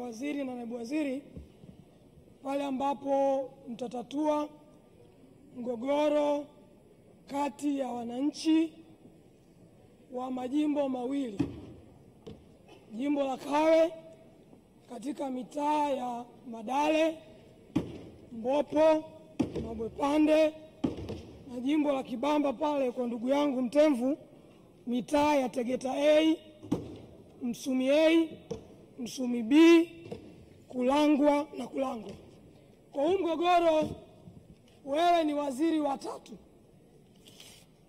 waziri na naibu waziri, pale ambapo mtatatua mgogoro kati ya wananchi wa majimbo mawili, jimbo la Kawe katika mitaa ya Madale, Mbopo, Mabwepande, na jimbo la Kibamba pale kwa ndugu yangu Mtemvu, mitaa ya Tegeta A, Msumi A, Msumi B, Kulangwa na Kulangwa. Kwa huu mgogoro, wewe ni waziri wa tatu.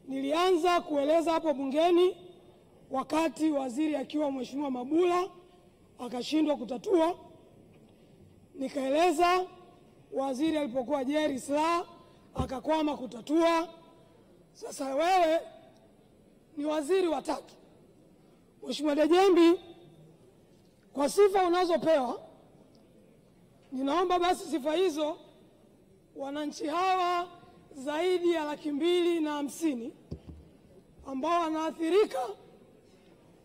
Nilianza kueleza hapo bungeni wakati waziri akiwa Mheshimiwa Mabula akashindwa kutatua. Nikaeleza waziri alipokuwa Jerry Silaa akakwama kutatua. Sasa wewe ni waziri wa tatu. Mheshimiwa Dejembi, kwa sifa unazopewa, ninaomba basi sifa hizo wananchi hawa zaidi ya 250,000 ambao wanaathirika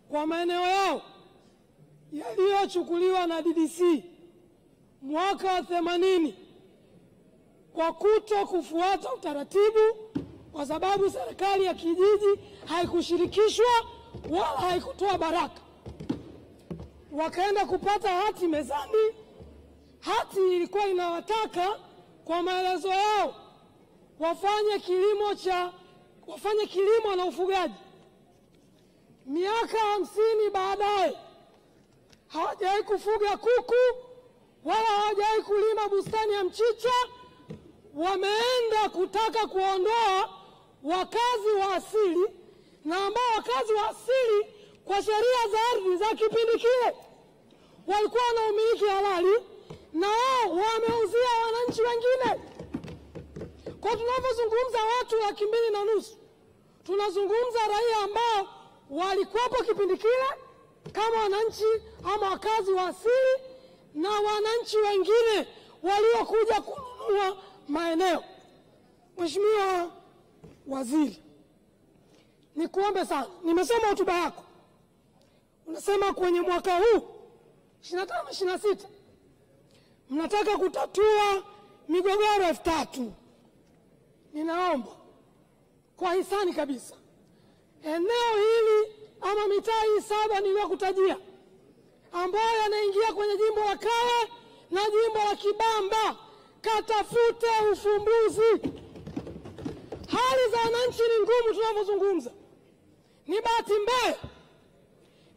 kwa maeneo yao yaliyochukuliwa na DDC mwaka wa 80 kwa kuto kufuata utaratibu, kwa sababu serikali ya kijiji haikushirikishwa wala haikutoa baraka, wakaenda kupata hati mezani. Hati ilikuwa inawataka kwa maelezo yao wafanye kilimo na ufugaji. Miaka 50 baadaye hawajawahi kufuga kuku wala hawajawahi kulima bustani ya mchicha. Wameenda kutaka kuondoa wakazi wa asili, na ambao wakazi wa asili kwa sheria za ardhi za kipindi kile walikuwa na umiliki halali, na wao wameuzia wananchi wengine. Kwa tunapozungumza watu 250,000, tunazungumza raia ambao walikuwepo kipindi kile kama wananchi ama wakazi wa asili, na wananchi wengine waliokuja kununua maeneo. Mheshimiwa Waziri, nikuombe sana, nimesoma hotuba yako. Unasema kwenye mwaka huu 25-26 mnataka kutatua migogoro 3,000. Ninaomba kwa hisani kabisa, eneo hili ama mitaa hii 7 niliyokutajia ambayo yanaingia kwenye jimbo la Kawe na jimbo la Kibamba, katafute ufumbuzi. Hali za wananchi ni ngumu tunavyozungumza. Ni bahati mbaya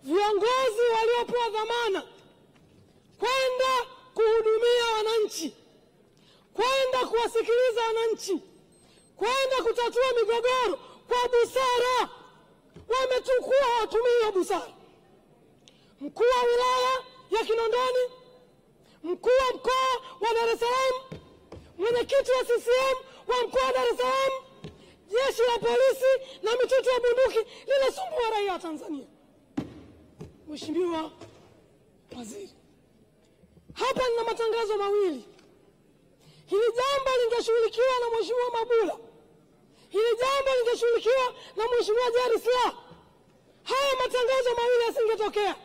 viongozi waliopewa dhamana kwenda kuhudumia wananchi, kwenda kuwasikiliza wananchi, kwenda kutatua migogoro kwa busara, wametukua hawatumii busara. Mkuu wa wilaya ya Kinondoni, mkuu wa mkoa wa Dar es Salaam, mwenyekiti wa CCM wa mkoa wa Dar es Salaam, jeshi la polisi na mitutu ya bunduki linasumbua raia wa Tanzania. Mheshimiwa Waziri, hapa nina matangazo mawili. Hili jambo lingeshughulikiwa na Mheshimiwa Mabula, hili jambo lingeshughulikiwa na Mheshimiwa Jerry Silaa, haya matangazo mawili yasingetokea.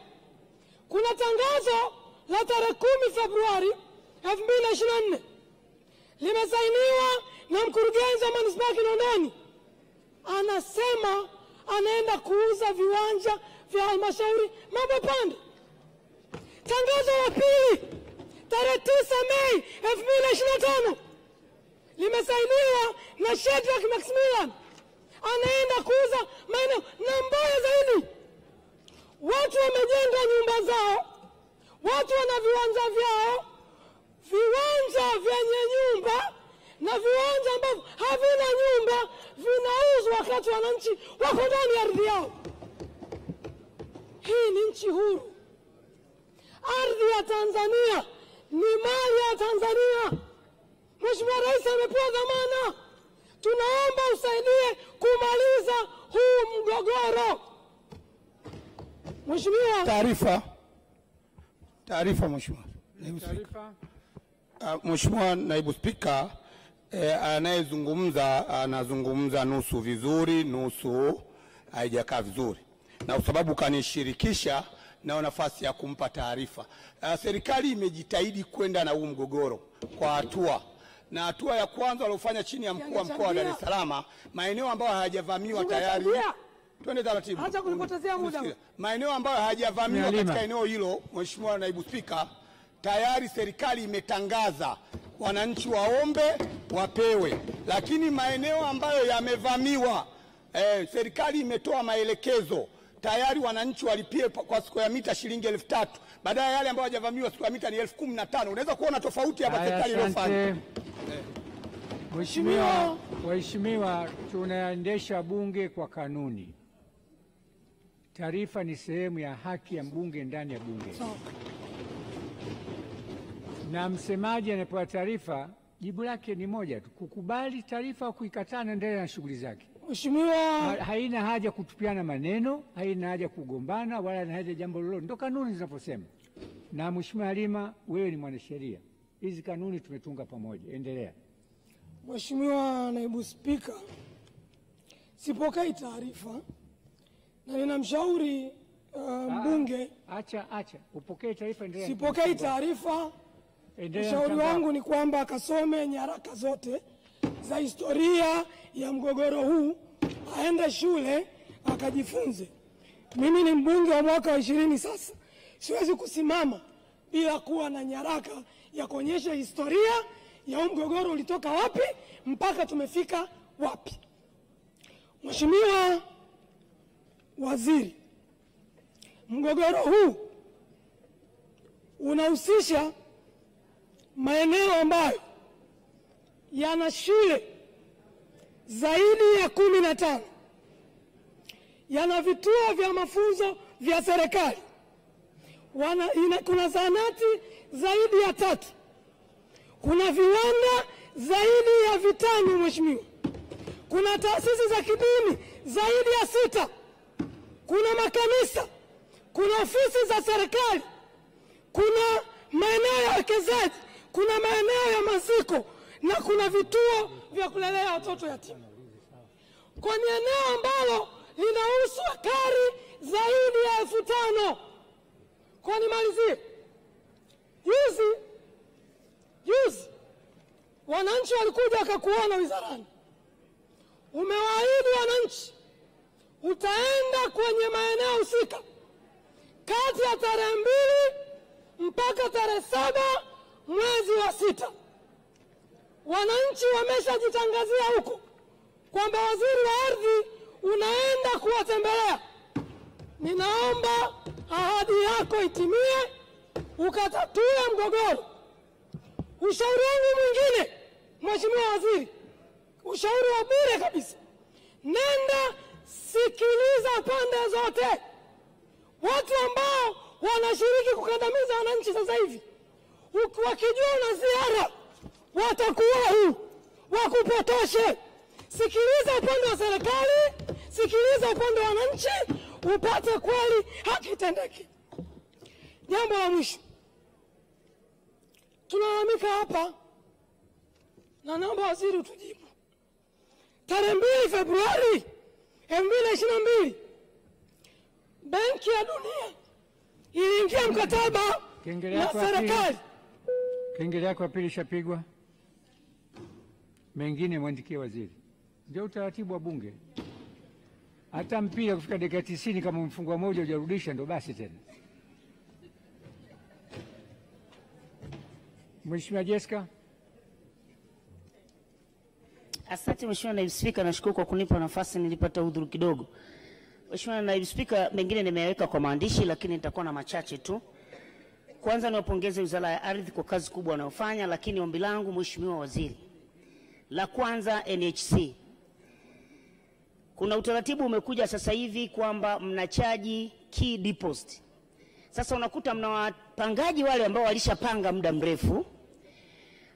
Kuna tangazo la tarehe 10 Februari 2024 limesainiwa na mkurugenzi wa manispaa ya Kinondoni, anasema anaenda kuuza viwanja vya halmashauri Mabwepande. Tangazo la pili tarehe 9 Mei 2025 limesainiwa na Shedrack Maximilian, anaenda kuuza maeneo. Na mbaya zaidi, watu wamejenga nyumba zao, watu wana viwanja vyao, viwanja vyenye nyumba na viwanja ambavyo havina nyumba vinauzwa wakati wananchi wako ndani ya ardhi yao. Hii ni nchi huru. Ardhi ya Tanzania ni mali ya Tanzania. Mheshimiwa Rais amepewa dhamana. Tunaomba usaidie kumaliza huu mgogoro. Mheshimiwa, taarifa Mheshimiwa. Mheshimiwa Naibu Spika, anazungumza nusu vizuri, nusu haijakaa vizuri. Na kwa sababu kanishirikisha, na nafasi ya kumpa taarifa. Serikali imejitahidi kwenda na huu mgogoro kwa hatua, na hatua ya kwanza waliofanya chini ya mkuu wa mkoa wa Dar es Salaam, maeneo ambayo hayajavamiwa tayari. Twende taratibu. Acha kunipotezea muda. Maeneo ambayo hayajavamiwa katika eneo hilo, Mheshimiwa Naibu Spika, tayari serikali imetangaza wananchi waombe wapewe, lakini maeneo ambayo yamevamiwa serikali imetoa maelekezo tayari wananchi walipie kwa square mita shilingi 3,000 baada ya yale ambayo hajavamiwa square mita ni 15,000. Unaweza kuona tofauti hapa serikali iliyofanya. Waheshimiwa, tunaendesha bunge kwa kanuni. Taarifa ni sehemu ya haki ya mbunge ndani ya bunge. Na msemaji anapewa taarifa, jibu lake ni moja tu: kukubali taarifa au kuikataa, na endelea na shughuli zake. Mheshimiwa, haina haja kutupiana maneno, haina haja kugombana, wala haina haja jambo lolote. Ndio kanuni zinaposema. Na Mheshimiwa Halima, wewe ni mwanasheria, hizi kanuni tumetunga pamoja. Endelea. Mheshimiwa Naibu Spika, sipokei taarifa na ninamshauri mbunge. Acha upokee taarifa, endelea. Sipokei taarifa. Ushauri wangu ni kwamba akasome nyaraka zote za historia ya mgogoro huu, aende shule akajifunze. Mimi ni mbunge wa mwaka wa 20 sasa. Siwezi kusimama bila kuwa na nyaraka ya kuonyesha historia ya mgogoro ulitoka wapi mpaka tumefika wapi. Mheshimiwa Waziri, mgogoro huu unahusisha maeneo ambayo yana shule zaidi ya 15, yana vituo vya mafunzo vya serikali, kuna zahanati zaidi ya 3, kuna viwanda zaidi ya 5 Mheshimiwa, kuna taasisi za kidini zaidi ya 6, kuna makanisa, kuna ofisi za serikali, kuna maeneo ya wekezaji, kuna maeneo ya maziko, na kuna vituo vya kulelea watoto yatima. Kwa ni eneo ambalo linahusu ekari zaidi ya 5,000. Kwa nimalizie, juzi wananchi walikuja wakakuona wizarani, umewaahidi wananchi utaenda kwenye maeneo husika kati ya tarehe 2 mpaka tarehe 7 mwezi wa 6. Wananchi wameshajitangazia huko kwamba waziri wa ardhi unaenda kuwatembelea. Ninaomba ahadi yako itimie, ukatatue mgogoro. Ushauri wangu mwingine, Mheshimiwa Waziri, ushauri wa bure kabisa, nenda sikiliza pande zote. Watu ambao wanashiriki kukandamiza wananchi sasa hivi, wakijua una ziara, watakuwa wakupotoshe. Sikiliza upande wa serikali, sikiliza upande wa wananchi, upate kweli haki itendeke. Jambo la mwisho, tunalalamika hapa na naomba waziri utujibu. Tarehe 2 Februari 2022 Benki ya Dunia iliingia mkataba na serikali. Kengele yako ya pili shapigwa. Mengine mwandikie waziri. Ndio utaratibu wa bunge. Hata mpira kufika dakika 90 kama mfungwa moja hujarudisha ndo basi tena. Mheshimiwa Jessica. Asante Mheshimiwa Naibu Spika, nashukuru kwa kunipa nafasi, nilipata udhuru kidogo. Mheshimiwa Naibu Spika, mengine nimeyaweka kwa maandishi lakini nitakuwa na machache tu. Kwanza niwapongeze Wizara ya Ardhi kwa kazi kubwa wanayofanya, lakini ombi langu Mheshimiwa Waziri, la kwanza NHC. Kuna utaratibu umekuja sasa hivi kwamba mnachaji key deposit. Sasa unakuta mna wapangaji wale ambao walishapanga muda mrefu,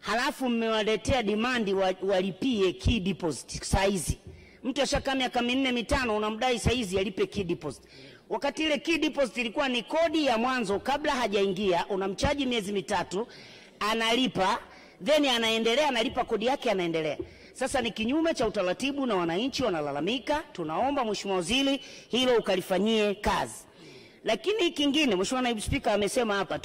halafu mmewaletea demand walipie key deposit saizi. Mtu ashakaa miaka 4-5 unamdai saizi alipe key deposit. Wakati ile key deposit ilikuwa ni kodi ya mwanzo kabla hajaingia, unamchaji miezi 3, analipa, then anaendelea analipa kodi yake anaendelea. Sasa ni kinyume cha utaratibu na wananchi wanalalamika. Tunaomba Mheshimiwa Waziri hilo ukalifanyie kazi. Lakini kingine Mheshimiwa Naibu Spika amesema hapa